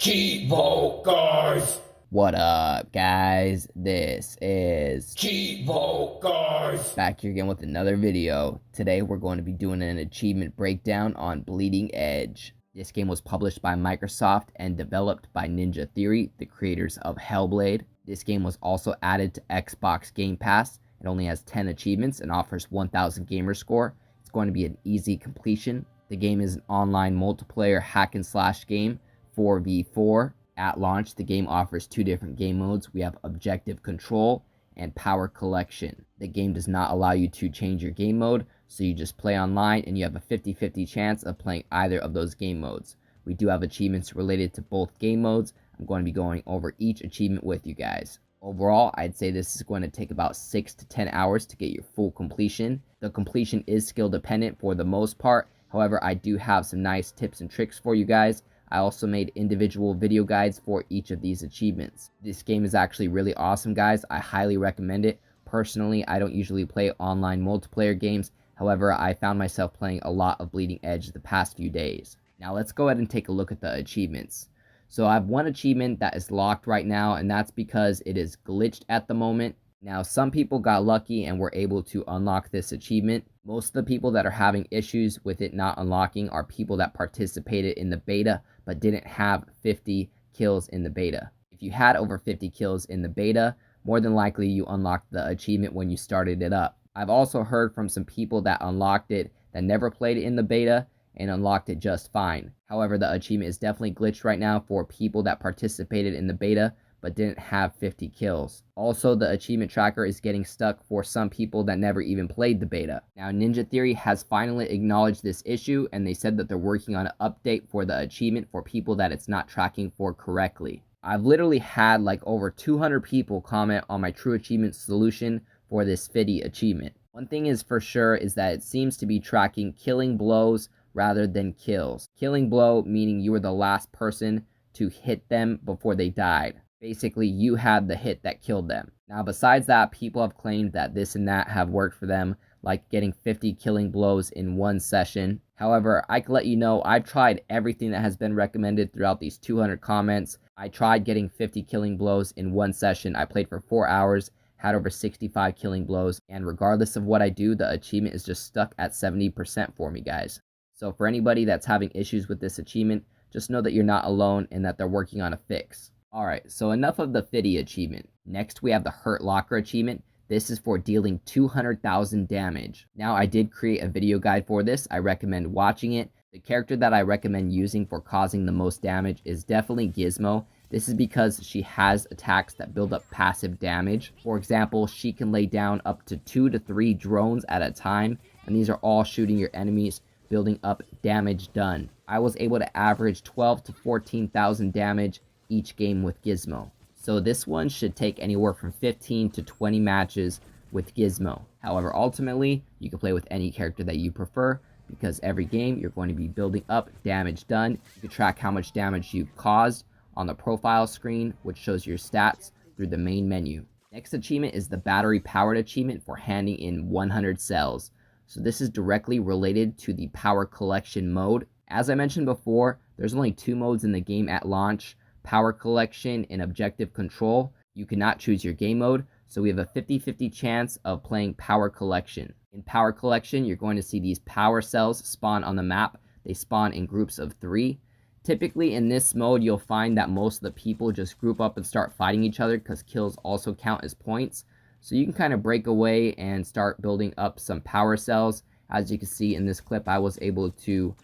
Cheevo, guys! What up, guys? This is Cheevo, guys! back here again with another video. Today we're going to be doing an achievement breakdown on Bleeding Edge. This game was published by Microsoft and developed by Ninja Theory, the creators of Hellblade. This game was also added to Xbox Game Pass. It only has 10 achievements and offers 1000 gamer score. It's going to be an easy completion. The game is an online multiplayer hack and slash game, 4v4. At launch, the game offers two different game modes. We have Objective Control and Power Collection. The game does not allow you to change your game mode, so you just play online and you have a 50-50 chance of playing either of those game modes. We do have achievements related to both game modes. I'm going to be going over each achievement with you guys. Overall, I'd say this is going to take about 6 to 10 hours to get your full completion. The completion is skill dependent for the most part. However, I do have some nice tips and tricks for you guys. I also made individual video guides for each of these achievements. This game is actually really awesome, guys. I highly recommend it. Personally, I don't usually play online multiplayer games. However, I found myself playing a lot of Bleeding Edge the past few days. Now let's go ahead and take a look at the achievements. So I have one achievement that is locked right now, and that's because it is glitched at the moment. Now, some people got lucky and were able to unlock this achievement. Most of the people that are having issues with it not unlocking are people that participated in the beta but didn't have 50 kills in the beta. If you had over 50 kills in the beta, more than likely you unlocked the achievement when you started it up. I've also heard from some people that unlocked it that never played it in the beta and unlocked it just fine. However, the achievement is definitely glitched right now for people that participated in the beta but didn't have 50 kills. Also, the achievement tracker is getting stuck for some people that never even played the beta. Now, Ninja Theory has finally acknowledged this issue, and they said that they're working on an update for the achievement for people that it's not tracking for correctly. I've literally had like over 200 people comment on my true achievement solution for this Fiddy achievement. One thing is for sure is that it seems to be tracking killing blows rather than kills. Killing blow meaning you were the last person to hit them before they died. Basically, you had the hit that killed them. Now, besides that, people have claimed that this and that have worked for them, like getting 50 killing blows in one session. However, I can let you know I've tried everything that has been recommended throughout these 200 comments. I tried getting 50 killing blows in one session. I played for 4 hours, had over 65 killing blows, and regardless of what I do, the achievement is just stuck at 70% for me, guys. So for anybody that's having issues with this achievement, just know that you're not alone and that they're working on a fix. Alright, so enough of the Fiddy achievement. Next, we have the Hurt Locker achievement. This is for dealing 200,000 damage. Now, I did create a video guide for this. I recommend watching it. The character that I recommend using for causing the most damage is definitely Gizmo. This is because she has attacks that build up passive damage. For example, she can lay down up to 2 to 3 drones at a time, and these are all shooting your enemies, building up damage done. I was able to average 12 to 14,000 damage each game with Gizmo. So this one should take anywhere from 15 to 20 matches with Gizmo. However, ultimately, you can play with any character that you prefer because every game you're going to be building up damage done. You can track how much damage you've caused on the profile screen, which shows your stats through the main menu. Next achievement is the battery powered achievement for handing in 100 cells. So this is directly related to the power collection mode. As I mentioned before, there's only 2 modes in the game at launch: Power Collection and Objective Control. You cannot choose your game mode, so we have a 50-50 chance of playing Power Collection. In Power Collection, you're going to see these power cells spawn on the map. They spawn in groups of 3. Typically in this mode, you'll find that most of the people just group up and start fighting each other because kills also count as points. So you can kind of break away and start building up some power cells. As you can see in this clip, I was able to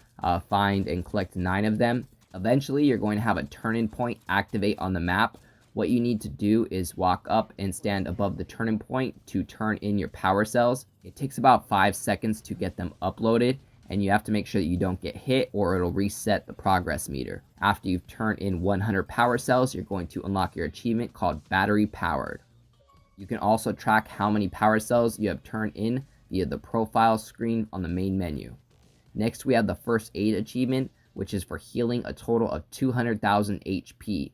find and collect 9 of them. Eventually, you're going to have a turn-in point activate on the map. What you need to do is walk up and stand above the turn-in point to turn in your power cells. It takes about 5 seconds to get them uploaded, and you have to make sure that you don't get hit or it'll reset the progress meter. After you've turned in 100 power cells, you're going to unlock your achievement called Battery Powered. You can also track how many power cells you have turned in via the profile screen on the main menu. Next, we have the First Aid achievement, which is for healing a total of 200,000 HP.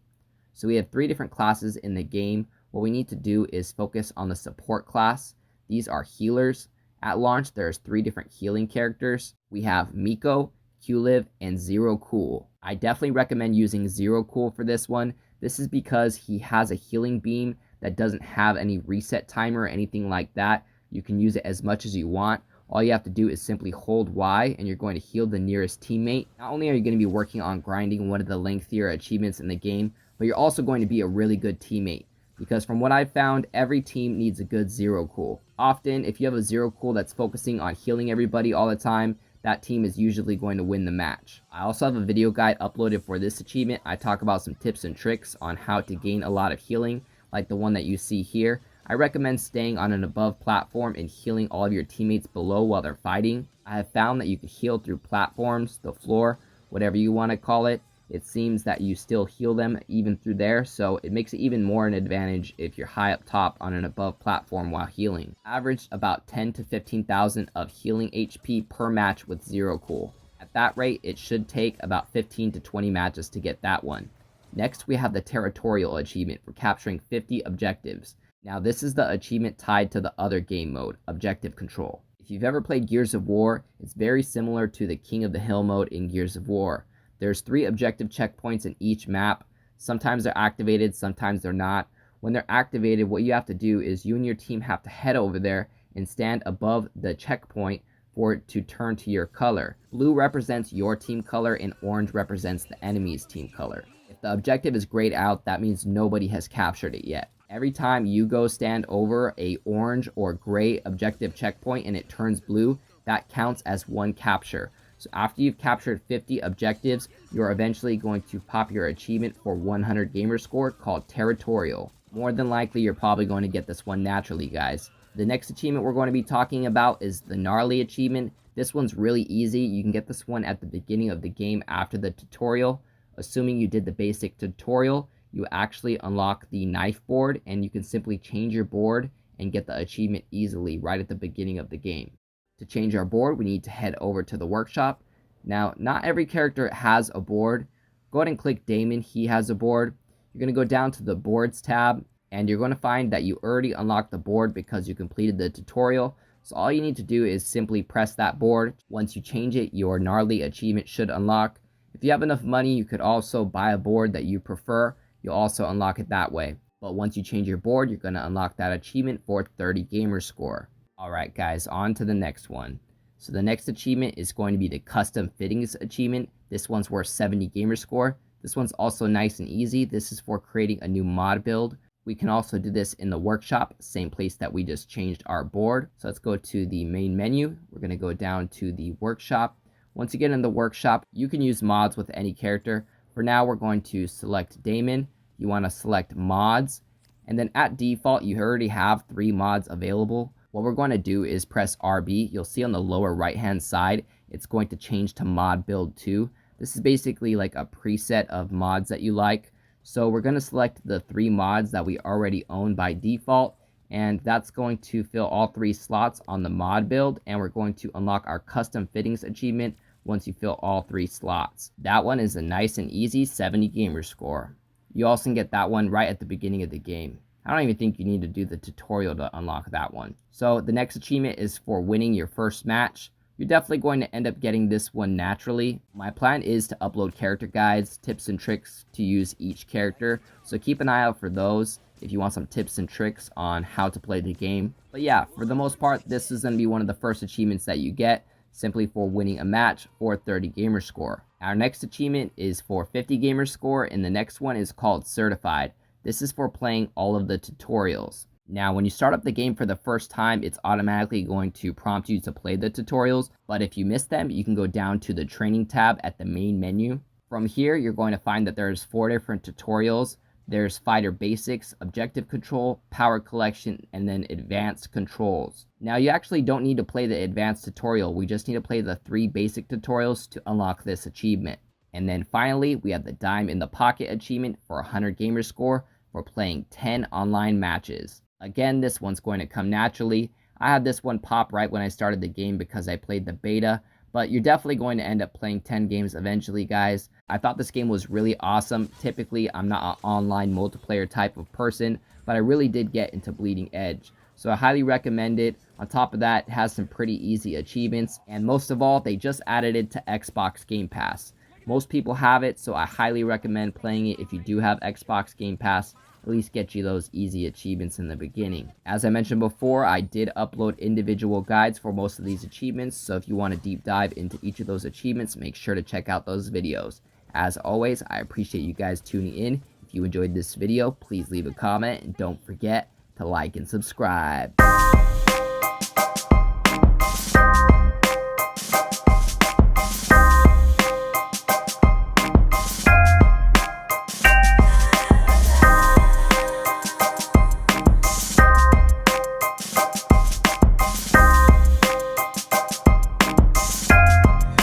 So we have 3 different classes in the game. What we need to do is focus on the support class. These are healers. At launch, there's 3 different healing characters. We have Miko, Q-Live, and Zero Cool. I definitely recommend using Zero Cool for this one. This is because he has a healing beam that doesn't have any reset timer or anything like that. You can use it as much as you want. All you have to do is simply hold Y and you're going to heal the nearest teammate. Not only are you going to be working on grinding one of the lengthier achievements in the game, but you're also going to be a really good teammate. Because from what I've found, every team needs a good Zero Cool. Often, if you have a Zero Cool that's focusing on healing everybody all the time, that team is usually going to win the match. I also have a video guide uploaded for this achievement. I talk about some tips and tricks on how to gain a lot of healing, like the one that you see here. I recommend staying on an above platform and healing all of your teammates below while they're fighting. I have found that you can heal through platforms, the floor, whatever you want to call it. It seems that you still heal them even through there, so it makes it even more an advantage if you're high up top on an above platform while healing. Averaged about 10 to 15,000 of healing HP per match with Zero Cool. At that rate, it should take about 15 to 20 matches to get that one. Next, we have the Territorial achievement for capturing 50 objectives. Now, this is the achievement tied to the other game mode, Objective Control. If you've ever played Gears of War, it's very similar to the King of the Hill mode in Gears of War. There's 3 objective checkpoints in each map. Sometimes they're activated, sometimes they're not. When they're activated, what you have to do is you and your team have to head over there and stand above the checkpoint for it to turn to your color. Blue represents your team color and orange represents the enemy's team color. If the objective is grayed out, that means nobody has captured it yet. Every time you go stand over a orange or gray objective checkpoint and it turns blue, that counts as one capture. So after you've captured 50 objectives, you're eventually going to pop your achievement for 100 gamer score called Territorial. More than likely, you're probably going to get this one naturally, guys. The next achievement we're going to be talking about is the gnarly achievement. This one's really easy. You can get this one at the beginning of the game after the tutorial. Assuming you did the basic tutorial, you actually unlock the knife board and you can simply change your board and get the achievement easily right at the beginning of the game. To change our board, we need to head over to the workshop. Now, not every character has a board. Go ahead and click Damon, he has a board. You're going to go down to the boards tab and you're going to find that you already unlocked the board because you completed the tutorial. So all you need to do is simply press that board. Once you change it, your gnarly achievement should unlock. If you have enough money, you could also buy a board that you prefer. You'll also unlock it that way. But once you change your board, you're going to unlock that achievement for 30 gamer score. Alright guys, on to the next one. So the next achievement is going to be the custom fittings achievement. This one's worth 70 gamer score. This one's also nice and easy. This is for creating a new mod build. We can also do this in the workshop, same place that we just changed our board. So let's go to the main menu. We're going to go down to the workshop. Once you get in the workshop, you can use mods with any character. For now, we're going to select Damon. You want to select mods. And then at default, you already have 3 mods available. What we're going to do is press RB. You'll see on the lower right hand side, it's going to change to mod build 2. This is basically like a preset of mods that you like. So we're going to select the 3 mods that we already own by default. And that's going to fill all 3 slots on the mod build. And we're going to unlock our custom fittings achievement once you fill all 3 slots. That one is a nice and easy 70 gamer score. You also can get that one right at the beginning of the game. I don't even think you need to do the tutorial to unlock that one. So the next achievement is for winning your first match. You're definitely going to end up getting this one naturally. My plan is to upload character guides, tips and tricks to use each character. So keep an eye out for those if you want some tips and tricks on how to play the game. But yeah, for the most part, this is going to be one of the first achievements that you get, simply for winning a match for 30 gamer score. Our next achievement is for 50 gamer score, and the next one is called Certified. This is for playing all of the tutorials. Now, when you start up the game for the first time, it's automatically going to prompt you to play the tutorials, but if you miss them, you can go down to the training tab at the main menu. From here, you're going to find that there's 4 different tutorials. There's Fighter Basics, Objective Control, Power Collection, and then Advanced Controls. Now, you actually don't need to play the Advanced tutorial. We just need to play the 3 basic tutorials to unlock this achievement. And then finally, we have the Dime in the Pocket achievement for 100 gamer score for playing 10 online matches. Again, this one's going to come naturally. I had this one pop right when I started the game because I played the beta, but you're definitely going to end up playing 10 games eventually, guys. I thought this game was really awesome. Typically, I'm not an online multiplayer type of person, but I really did get into Bleeding Edge. So I highly recommend it. On top of that, it has some pretty easy achievements, and most of all, they just added it to Xbox Game Pass. Most people have it, so I highly recommend playing it if you do have Xbox Game Pass. At least get you those easy achievements in the beginning. As I mentioned before, I did upload individual guides for most of these achievements, so if you want to deep dive into each of those achievements, make sure to check out those videos. As always, I appreciate you guys tuning in. If you enjoyed this video, please leave a comment, and don't forget to like and subscribe.